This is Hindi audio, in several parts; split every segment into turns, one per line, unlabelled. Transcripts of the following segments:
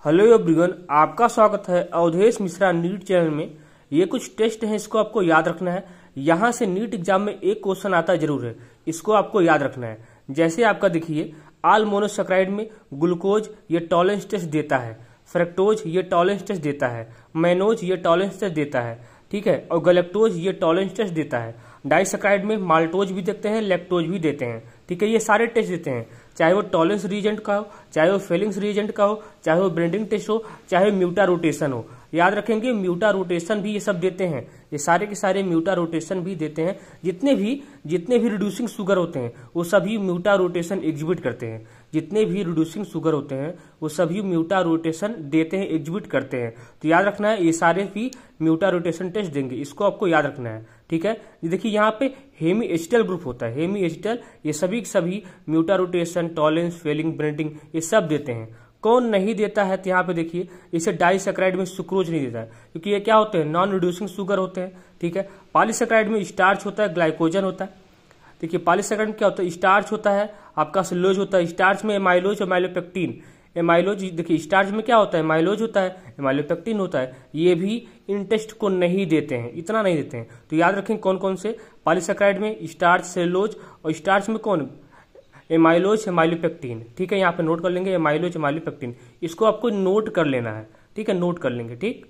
हेलो एवरीवन, आपका स्वागत है अवधेश मिश्रा नीट चैनल में। ये कुछ टेस्ट हैं, इसको आपको याद रखना है। यहाँ से नीट एग्जाम में एक क्वेश्चन आता जरूर है, इसको आपको याद रखना है। जैसे आपका देखिए, आल मोनोसेकेराइड में ग्लूकोज ये टॉलरेंस टेस्ट देता है, फ्रक्टोज ये टॉलरेंस टेस्ट देता है, मैनोज ये टॉलरेंस टेस्ट देता है, ठीक है, और गैलेक्टोज ये टॉलरेंस टेस्ट देता है। डाइसेकेराइड में माल्टोज भी देते हैं, लैक्टोज भी देते हैं, ठीक है। ये सारे टेस्ट देते हैं, चाहे वो टॉलरेंस रिएजेंट का हो, चाहे वो फेलिंग्स रिएजेंट का हो, चाहे वो ब्रेंडिंग टेस्ट हो, चाहे म्यूटा रोटेशन हो। याद रखेंगे, म्यूटा रोटेशन भी ये सब देते हैं, ये सारे के सारे म्यूटा रोटेशन भी देते हैं। जितने भी रिड्यूसिंग शुगर होते हैं वो सभी म्यूटा रोटेशन एग्जिबिट करते हैं। जितने भी रिड्यूसिंग शुगर होते हैं वो सभी म्यूटा रोटेशन देते हैं, एग्जिबिट करते हैं। तो याद रखना है, ये सारे भी म्यूटा रोटेशन टेस्ट देंगे, इसको आपको याद रखना है, ठीक है। देखिए यहाँ पे हेमी एजिटल ग्रुप होता है, हेमी एजिटल ये सभी म्यूटा रोटेशन, टॉलरेंस, फेलिंग, ब्रेंडिंग ये सब देते हैं। कौन नहीं देता है? तो यहाँ पे देखिए, इसे डाइसेकेराइड में सुक्रोज नहीं देता है, क्योंकि ये क्या होते हैं, नॉन रिड्यूसिंग शुगर होते हैं, ठीक है। पॉलीसेकेराइड में स्टार्च होता है, ग्लाइकोजन होता है। देखिए पॉलीसेकेराइड में क्या होता है, स्टार्च होता है, आपका सेलुलोज होता है। स्टार्च में एमाइलोज और माइलोपेक्टिन। एमाइलोज देखिए, स्टार्च में क्या होता है, एमाइलोज होता है, एमाइलोपेक्टिन होता है। ये भी इन टेस्ट को नहीं देते हैं, इतना नहीं देते हैं। तो याद रखें कौन कौन से, पॉलीसेकेराइड में स्टार्च, सेलुलोज, और स्टार्च में कौन, एमाइलोज, एमाइलोपेक्टिन, ठीक है। यहाँ पे नोट कर लेंगे एमाइलोज, एमाइलोपेक्टिन, इसको आपको नोट कर लेना है, ठीक है, नोट कर लेंगे, ठीक।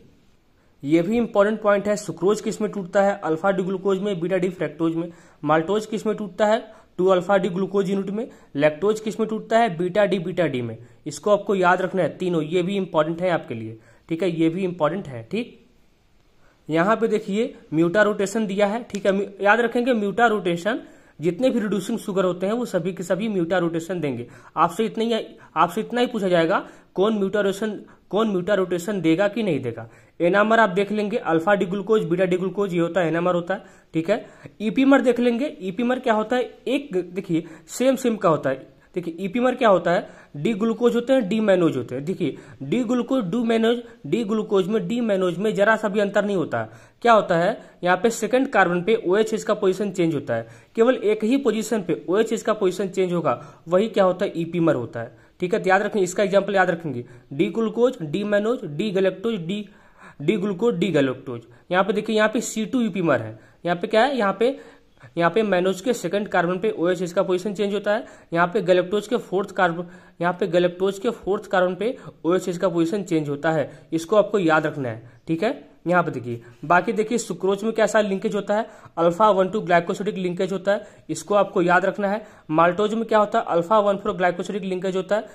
ये भी इंपॉर्टेंट पॉइंट है। सुक्रोज किस में टूटता है, अल्फा डी ग्लूकोज में, बीटा डी फ्रक्टोज में। माल्टोज किस में टूटता है, 2 अल्फा डी ग्लूकोज यूनिट में। लैक्टोज किस में टूटता है, बीटा डी में। इसको आपको याद रखना है तीनों, ये भी इंपॉर्टेंट है आपके लिए, ठीक है, ये भी इंपॉर्टेंट है, ठीक। यहाँ पे देखिए म्यूटा रोटेशन दिया है, ठीक है। याद रखेंगे, म्यूटा रोटेशन जितने भी रिड्यूसिंग शुगर होते हैं वो सभी के सभी म्यूटा रोटेशन देंगे। आपसे इतना ही पूछा जाएगा, कौन म्यूटा रोटेशन देगा कि नहीं देगा। एनामर आप देख लेंगे, alpha D glucose, beta D glucose, ये होता है एनामर होता है, ठीक है। ईपीमर देख लेंगे, ईपीमर क्या होता है, एक देखिए सेम का होता है। देखिए ईपीमर क्या होता है, डी ग्लूकोज होते हैं, डी मैनोज होते हैं। देखिए D glucose, D mannose, D glucose में, डी मैनोज में जरा सा भी अंतर नहीं होता है। क्या होता है, यहाँ पे सेकंड कार्बन पे OH का पोजीशन चेंज होता है, केवल एक ही पोजीशन पे OH का पोजीशन चेंज होगा, वही क्या होता है, ईपीमर होता है, ठीक है। तो याद रखेंगे, इसका एग्जाम्पल याद रखेंगे, D glucose, D mannose, D galactose, D glucose, D galactose. यहाँ पे देखिए, यहाँ पे C2 ईपीमर है। यहाँ पे क्या है, यहाँ पे मैनोज के सेकंड कार्बन पे OH का पोजीशन चेंज होता है। यहाँ पे गैलेक्टोज के फोर्थ कार्बन पे OH का पोजीशन चेंज होता है। इसको आपको याद रखना है, ठीक है। यहाँ पे देखिए, बाकी देखिए सुक्रोज में कैसा लिंकेज होता है, अल्फा 1,2 ग्लाइकोसिडिक लिंकेज होता है, इसको आपको याद रखना है। माल्टोज में क्या होता है, अल्फा 1,4 ग्लाइकोसिडिक लिंकेज होता है,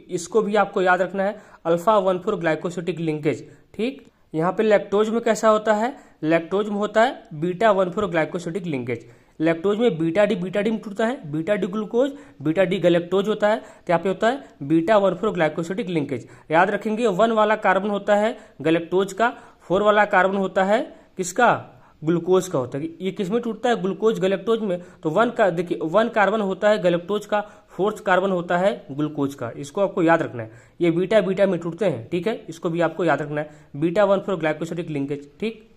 इसको भी आपको याद रखना है, अल्फा 1,4 ग्लाइकोसिडिक लिंकेज, ठीक। यहाँ पे लैक्टोज में कैसा होता है, लैक्टोज में होता है बीटा 1,4 ग्लाइकोसिडिक लिंकेज। लैक्टोज में बीटा डी में टूटता है, beta D glucose, beta D galactose होता है। तो यहाँ पे होता है बीटा 1,4 ग्लाइकोसिडिक लिंकेज। याद रखेंगे, 1 वाला कार्बन होता है गैलेक्टोज का, 4 वाला कार्बन होता है किसका, ग्लूकोज का होता है। ये किस में टूटता है, ग्लूकोज गैलेक्टोज में। तो 1 कार्बन होता है गैलेक्टोज का, 4th कार्बन होता है ग्लूकोज का। इसको आपको याद रखना है, ये बीटा में टूटते हैं, ठीक है। इसको भी आपको याद रखना है, बीटा 1,4 ग्लाइकोसिडिक लिंकेज, ठीक।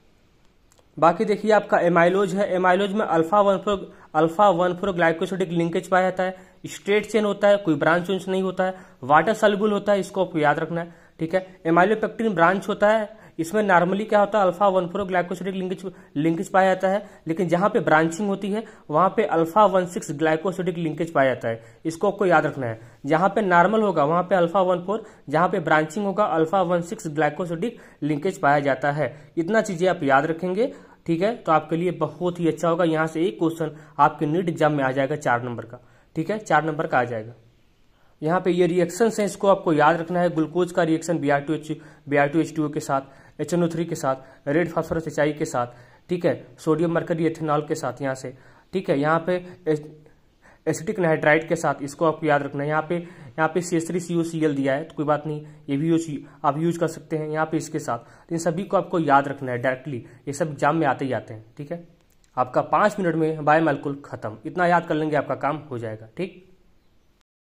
बाकी देखिए आपका एमाइलोज है, एमाइलोज में अल्फा 1,4 ग्लाइकोसिडिक लिंकेज पाया जाता है। स्ट्रेट चेन होता है, कोई ब्रांच चेंज नहीं होता है, वाटर सॉल्युबल होता है, इसको आपको याद रखना है, ठीक है। एमाइलोपेक्टिन ब्रांच होता है, इसमें नॉर्मली क्या होता है, अल्फा 1,4 ग्लाइकोसिडिक लिंकेज पाया जाता है, लेकिन जहां पे ब्रांचिंग होती है वहां पे अल्फा 1,6 ग्लाइकोसिडिक लिंकेज पाया जाता है। इसको आपको याद रखना है, जहां पे नॉर्मल होगा वहां पे अल्फा 1,4, जहां पे ब्रांचिंग होगा अल्फा 1,6 ग्लाइकोसिडिक लिंकेज पाया जाता है। इतना चीजें आप याद रखेंगे, ठीक है, तो आपके लिए बहुत ही अच्छा होगा। यहाँ से एक क्वेश्चन आपके नीट एग्जाम में आ जाएगा 4 नंबर का, ठीक है, 4 नंबर का आ जाएगा। यहाँ पे ये रिएक्शंस हैं, इसको आपको याद रखना है। ग्लूकोज का रिएक्शन Br2H2O के साथ, HNO3 के साथ, रेड फास्फोरस HI के साथ, ठीक है, सोडियम मरकरी एथेनॉल के साथ यहाँ से, ठीक है। यहाँ पे एसिटिक नाइट्राइट के साथ, इसको आपको याद रखना है। यहाँ पे CH3COCl दिया है, तो कोई बात नहीं, ये भी आप यूज कर सकते हैं यहाँ पे इसके साथ। इन सभी को आपको याद रखना है डायरेक्टली, ये सब एग्जाम में आते ही आते हैं, ठीक है। आपका 5 मिनट में बायोमॉलिक्यूल खत्म, इतना याद कर लेंगे आपका काम हो जाएगा, ठीक।